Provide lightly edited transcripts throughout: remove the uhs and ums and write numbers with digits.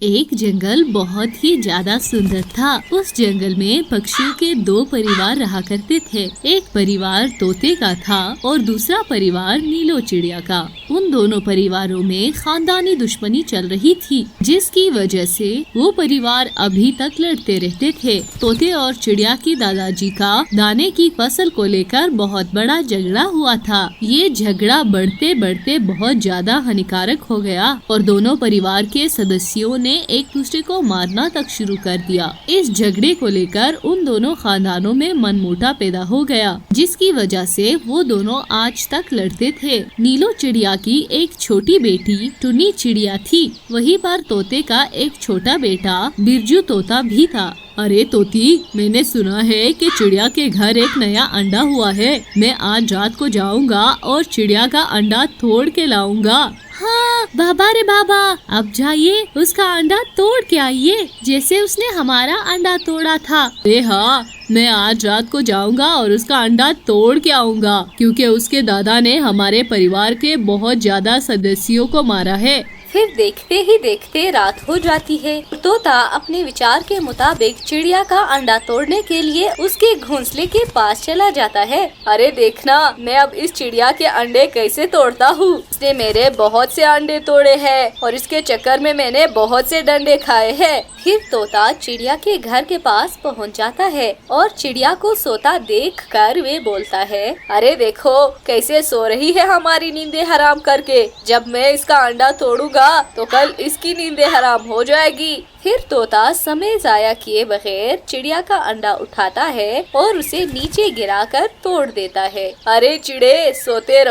एक जंगल बहुत ही ज्यादा सुंदर था। उस जंगल में पक्षियों के दो परिवार रहा करते थे। एक परिवार तोते का था और दूसरा परिवार नीलो चिड़िया का। उन दोनों परिवारों में खानदानी दुश्मनी चल रही थी, जिसकी वजह से वो परिवार अभी तक लड़ते रहते थे। तोते और चिड़िया की दादाजी का दाने की फसल को लेकर बहुत बड़ा झगड़ा हुआ था। ये झगड़ा बढ़ते बढ़ते बहुत ज्यादा हानिकारक हो गया और दोनों परिवार के सदस्यों ने एक दूसरे को मारना तक शुरू कर दिया। इस झगड़े को लेकर उन दोनों खानदानों में मनमुटाव पैदा हो गया, जिसकी वजह से वो दोनों आज तक लड़ते थे। नीलो चिड़िया की एक छोटी बेटी टुनी चिड़िया थी। वहीं पर तोते का एक छोटा बेटा बिरजू तोता भी था। अरे तोती, मैंने सुना है कि चिड़िया के घर एक नया अंडा हुआ है। मैं आज रात को जाऊंगा और चिड़िया का अंडा तोड़ के लाऊंगा। हाँ बाबा रे बाबा, अब जाइए उसका अंडा तोड़ के आइए, जैसे उसने हमारा अंडा तोड़ा था। हाँ, मैं आज रात को जाऊंगा और उसका अंडा तोड़ के आऊंगा, क्योंकि उसके दादा ने हमारे परिवार के बहुत ज्यादा सदस्यों को मारा है। फिर देखते ही देखते रात हो जाती है। तोता अपने विचार के मुताबिक चिड़िया का अंडा तोड़ने के लिए उसके घोंसले के पास चला जाता है। अरे देखना, मैं अब इस चिड़िया के अंडे कैसे तोड़ता हूँ। इसने मेरे बहुत से अंडे तोड़े हैं और इसके चक्कर में मैंने बहुत से डंडे खाए हैं। फिर तोता चिड़िया के घर के पास पहुँच जाता है और चिड़िया को सोता देखकर वे बोलता है, अरे देखो कैसे सो रही है हमारी नींदें हराम करके। जब मैं इसका अंडा तोड़ूंगा तो कल इसकी नींदें हराम हो जाएगी। फिर तोता समय जाया किए बगैर चिड़िया का अंडा उठाता है और उसे नीचे गिराकर तोड़ देता है। अरे चिड़े, सोते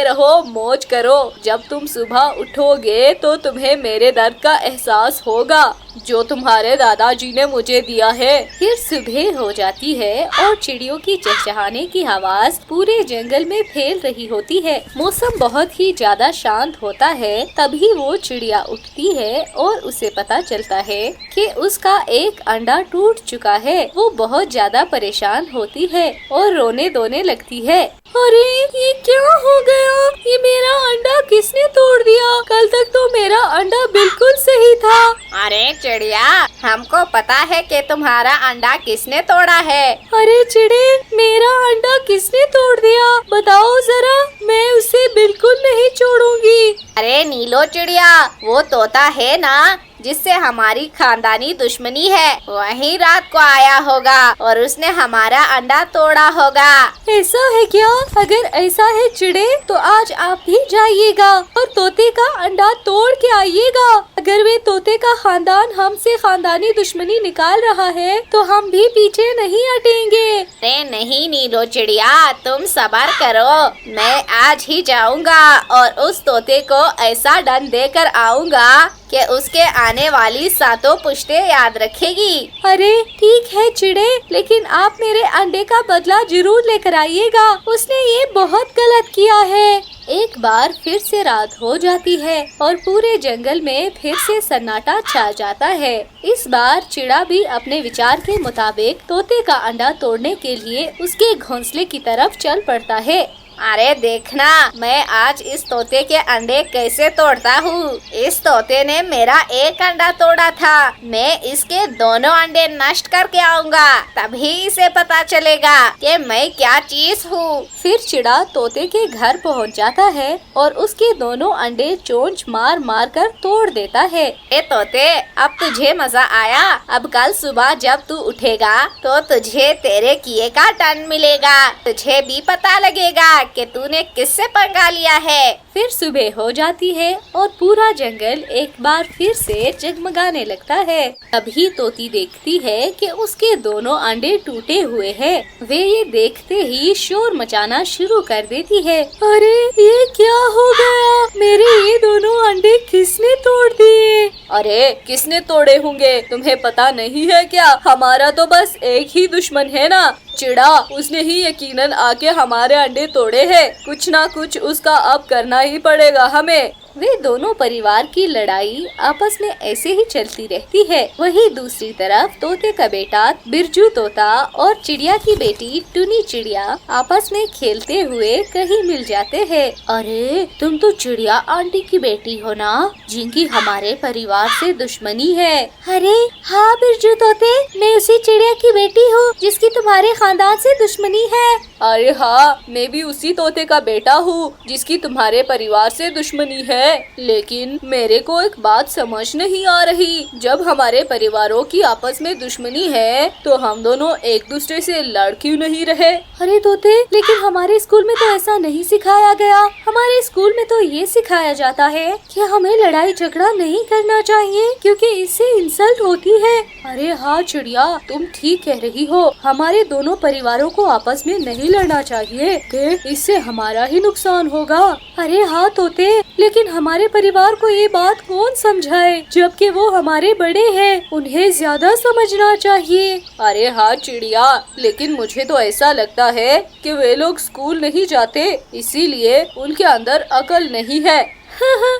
रहो, मौज करो। जब तुम सुबह उठोगे तो तुम्हें मेरे दर्द का एहसास होगा जो तुम्हारे दादाजी ने मुझे दिया है। फिर सुबह हो जाती है और चिड़ियों की चहचहाने की आवाज पूरे जंगल में फैल रही होती है। मौसम बहुत ही ज्यादा शांत होता है। तभी वो चिड़िया उठती है और उसे पता चलता है कि उसका एक अंडा टूट चुका है। वो बहुत ज्यादा परेशान होती है और रोने धोने लगती है। अरे ये क्या हो गया? ये मेरा अंडा किसने तोड़ दिया? कल तक तो मेरा अंडा बिल्कुल सही था। अरे चिड़िया, हमको पता है कि तुम्हारा अंडा किसने तोड़ा है। अरे चिड़े, मेरा अंडा किसने तोड़ दिया? बताओ जरा, मैं उसे बिल्कुल नहीं छोड़ूंगी। अरे नीलो चिड़िया, वो तोता है ना जिससे हमारी खानदानी दुश्मनी है, वही रात को आया होगा और उसने हमारा अंडा तोड़ा होगा। ऐसा है क्या? अगर ऐसा है चिड़े, तो आज आप भी जाइएगा और तोते का अंडा तोड़ के आइएगा। अगर वे तोते का खानदान हमसे खानदानी दुश्मनी निकाल रहा है तो हम भी पीछे नहीं हटेंगे। अरे नहीं नीलो चिड़िया, तुम सब्र करो। मैं आज ही जाऊंगा और उस तोते को ऐसा दंड देकर आऊंगा कि उसके आने वाली सातों पुश्तें याद रखेगी। अरे ठीक है चिड़े, लेकिन आप मेरे अंडे का बदला जरूर लेकर आइएगा। उसने ये बहुत गलत किया है। एक बार फिर से रात हो जाती है और पूरे जंगल में फिर से सन्नाटा छा जाता है। इस बार चिड़ा भी अपने विचार के मुताबिक तोते का अंडा तोड़ने के लिए उसके घोंसले की तरफ चल पड़ता है। अरे देखना, मैं आज इस तोते के अंडे कैसे तोड़ता हूँ। इस तोते ने मेरा एक अंडा तोड़ा था। मैं इसके दोनों अंडे नष्ट करके आऊंगा, तभी इसे पता चलेगा कि मैं क्या चीज हूँ। फिर चिड़ा तोते के घर पहुँच जाता है और उसके दोनों अंडे चोंच मार मार कर तोड़ देता है। ए तोते, अब तुझे मजा आया। अब कल सुबह जब तू उठेगा तो तुझे तेरे किए का दंड मिलेगा। तुझे भी पता लगेगा कि तूने किससे पंगा लिया है। फिर सुबह हो जाती है और पूरा जंगल एक बार फिर से जगमगाने लगता है। तभी तोती देखती है कि उसके दोनों अंडे टूटे हुए हैं। वे ये देखते ही शोर मचाना शुरू कर देती है। अरे ये क्या हो गया? मेरे ये दोनों अंडे किसने तोड़ दिए? अरे किसने तोड़े होंगे? तुम्हें पता नहीं है क्या? हमारा तो बस एक ही दुश्मन है ना, चिड़ा। उसने ही यकीनन आके हमारे अंडे तोड़े हैं। कुछ ना कुछ उसका अब करना ही पड़ेगा हमें। वे दोनों परिवार की लड़ाई आपस में ऐसे ही चलती रहती है। वहीं दूसरी तरफ तोते का बेटा बिरजू तोता और चिड़िया की बेटी टुनी चिड़िया आपस में खेलते हुए कहीं मिल जाते हैं। अरे तुम तो चिड़िया आंटी की बेटी हो ना, जिनकी हमारे परिवार से दुश्मनी है। अरे हाँ बिरजू तोते, मैं उसी चिड़िया की बेटी हूँ जिसकी तुम्हारे खानदान से दुश्मनी है। अरे हाँ, मैं भी उसी तोते का बेटा हूँ जिसकी तुम्हारे परिवार से दुश्मनी है। लेकिन मेरे को एक बात समझ नहीं आ रही, जब हमारे परिवारों की आपस में दुश्मनी है तो हम दोनों एक दूसरे से लड़ क्यों नहीं रहे? अरे तोते, लेकिन हमारे स्कूल में तो ऐसा नहीं सिखाया गया। हमारे स्कूल में तो ये सिखाया जाता है कि हमें लड़ाई झगड़ा नहीं करना चाहिए क्योंकि इससे इंसल्ट होती है। अरे हाँ चिड़िया, तुम ठीक कह रही हो, हमारे दोनों परिवारों को आपस में नहीं लड़ना चाहिए कि इससे हमारा ही नुकसान होगा। अरे हाँ तोते, लेकिन हमारे परिवार को ये बात कौन समझाए, जबकि वो हमारे बड़े हैं, उन्हें ज्यादा समझना चाहिए। अरे हाँ चिड़िया, लेकिन मुझे तो ऐसा लगता है कि वे लोग स्कूल नहीं जाते, इसीलिए उनके अंदर अकल नहीं है।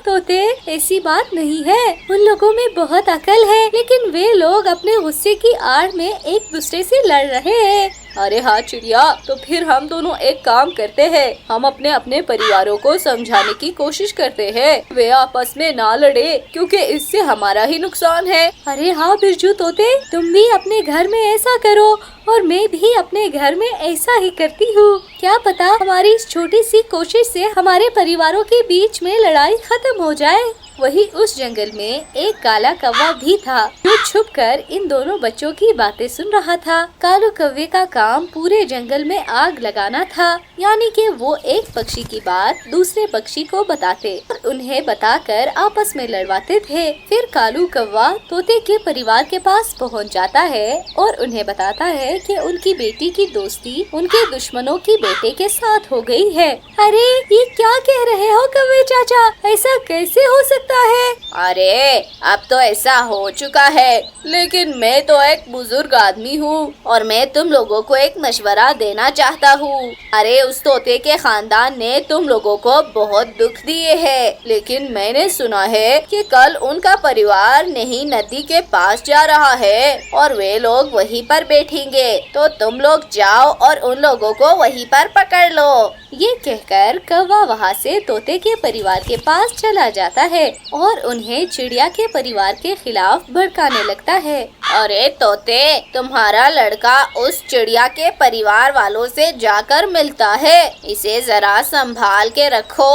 तोते, ऐसी बात नहीं है, उन लोगों में बहुत अकल है, लेकिन वे लोग अपने गुस्से की आड़ में एक दूसरे से लड़ रहे हैं। अरे हाँ चिड़िया, तो फिर हम दोनों एक काम करते हैं, हम अपने अपने परिवारों को समझाने की कोशिश करते हैं, वे आपस में ना लड़े क्योंकि इससे हमारा ही नुकसान है। अरे हाँ बिरजू तोते, तुम भी अपने घर में ऐसा करो और मैं भी अपने घर में ऐसा ही करती हूँ। क्या पता हमारी इस छोटी सी कोशिश से हमारे परिवारों के बीच में लड़ाई खत्म हो जाए। वहीं उस जंगल में एक काला कौवा भी था जो छुपकर इन दोनों बच्चों की बातें सुन रहा था। कालू कौवे का काम पूरे जंगल में आग लगाना था, यानी कि वो एक पक्षी की बात दूसरे पक्षी को बताते और उन्हें बताकर आपस में लड़वाते थे। फिर कालू कौवा तोते के परिवार के पास पहुंच जाता है और उन्हें बताता है कि उनकी बेटी की दोस्ती उनके दुश्मनों की बेटे के साथ हो गई है। अरे ये क्या कह रहे हो कौवे चाचा, ऐसा कैसे हो सकता है? अरे अब तो ऐसा हो चुका है, लेकिन मैं तो एक बुजुर्ग आदमी हूँ और मैं तुम लोगों को एक मशवरा देना चाहता हूँ। अरे उस तोते के खानदान ने तुम लोगों को बहुत दुख दिए हैं, लेकिन मैंने सुना है कि कल उनका परिवार नहीं नदी के पास जा रहा है और वे लोग वहीं पर बैठेंगे, तो तुम लोग जाओ और उन लोगों को वहीं पर पकड़ लो। ये कहकर कौवा वहाँ से तोते के परिवार के पास चला जाता है और उन्हें चिड़िया के परिवार के खिलाफ भड़काने लगता है। अरे तोते, तुम्हारा लड़का उस चिड़िया के परिवार वालों से जाकर मिलता है, इसे जरा संभाल के रखो।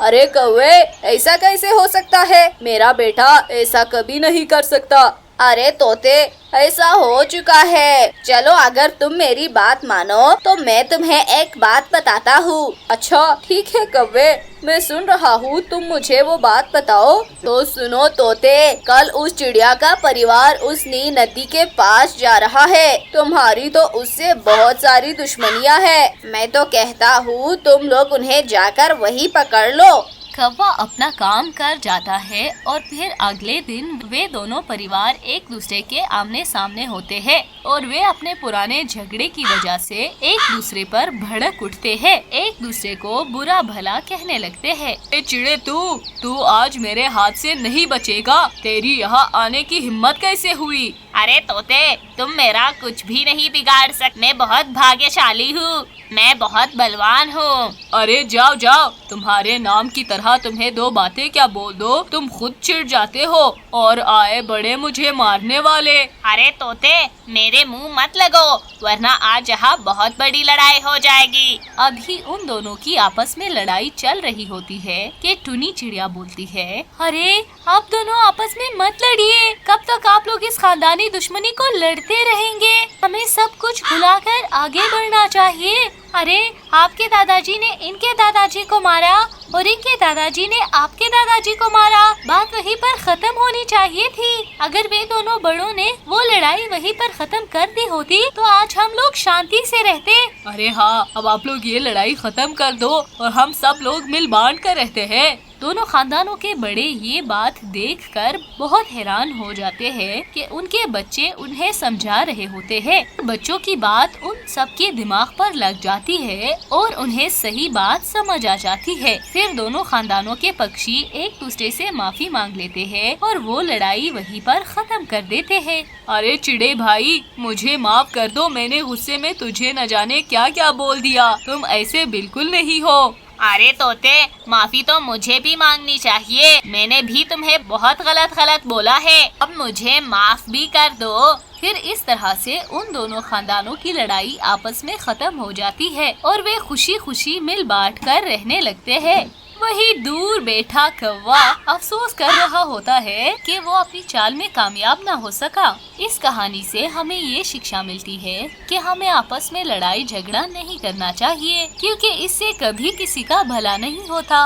अरे कौवे, ऐसा कैसे हो सकता है? मेरा बेटा ऐसा कभी नहीं कर सकता। अरे तोते, ऐसा हो चुका है। चलो अगर तुम मेरी बात मानो तो मैं तुम्हें एक बात बताता हूँ। अच्छा ठीक है कौवे, मैं सुन रहा हूँ, तुम मुझे वो बात बताओ। तो सुनो तोते, कल उस चिड़िया का परिवार उस नी नदी के पास जा रहा है। तुम्हारी तो उससे बहुत सारी दुश्मनियाँ है। मैं तो कहता हूँ तुम लोग उन्हें जाकर वही पकड़ लो। कौवा अपना काम कर जाता है और फिर अगले दिन वे दोनों परिवार एक दूसरे के आमने सामने होते हैं और वे अपने पुराने झगड़े की वजह से एक दूसरे पर भड़क उठते हैं, एक दूसरे को बुरा भला कहने लगते हैं। चिड़े, तू आज मेरे हाथ से नहीं बचेगा, तेरी यहाँ आने की हिम्मत कैसे हुई? अरे तोते, तुम मेरा कुछ भी नहीं बिगाड़ सकते, मैं बहुत भाग्यशाली हूँ, मैं बहुत बलवान हूँ। अरे जाओ जाओ, तुम्हारे नाम की तरह तुम्हें दो बातें क्या बोल दो, तुम खुद चिढ़ जाते हो और आए बड़े मुझे मारने वाले। अरे तोते, मेरे मुंह मत लगो, वरना आज यहाँ बहुत बड़ी लड़ाई हो जाएगी। अभी उन दोनों की आपस में लड़ाई चल रही होती है कि टुनी चिड़िया बोलती है, अरे आप दोनों आपस में मत लड़िए, कब तक आप लोग इस खानदानी दुश्मनी को लड़ते रहेंगे? हमें सब कुछ भुलाकर आगे बढ़ना चाहिए। अरे आपके दादाजी ने इनके दादाजी को मारा और इनके दादाजी ने आपके दादाजी को मारा, बात वहीं पर खत्म होनी चाहिए थी। अगर वे दोनों बड़ों ने वो लड़ाई वहीं पर खत्म कर दी होती तो आज हम लोग शांति से रहते। अरे हाँ, अब आप लोग ये लड़ाई खत्म कर दो और हम सब लोग मिल बांट कर रहते हैं। दोनों खानदानों के बड़े ये बात देखकर बहुत हैरान हो जाते हैं कि उनके बच्चे उन्हें समझा रहे होते हैं। बच्चों की बात उन सबके दिमाग पर लग जाती है और उन्हें सही बात समझ आ जाती है। फिर दोनों खानदानों के पक्षी एक दूसरे से माफी मांग लेते हैं और वो लड़ाई वहीं पर खत्म कर देते हैं। अरे चिड़े भाई, मुझे माफ कर दो, मैंने गुस्से में तुझे न जाने क्या क्या बोल दिया। तुम ऐसे बिल्कुल नहीं हो। अरे तोते, माफी तो मुझे भी मांगनी चाहिए। मैंने भी तुम्हें बहुत गलत बोला है। अब मुझे माफ भी कर दो। फिर इस तरह से उन दोनों खानदानों की लड़ाई आपस में खत्म हो जाती है और वे खुशी खुशी मिल बांट कर रहने लगते हैं। वही दूर बैठा कौवा अफसोस कर रहा होता है कि वो अपनी चाल में कामयाब ना हो सका। इस कहानी से हमें ये शिक्षा मिलती है कि हमें आपस में लड़ाई झगड़ा नहीं करना चाहिए, क्योंकि इससे कभी किसी का भला नहीं होता।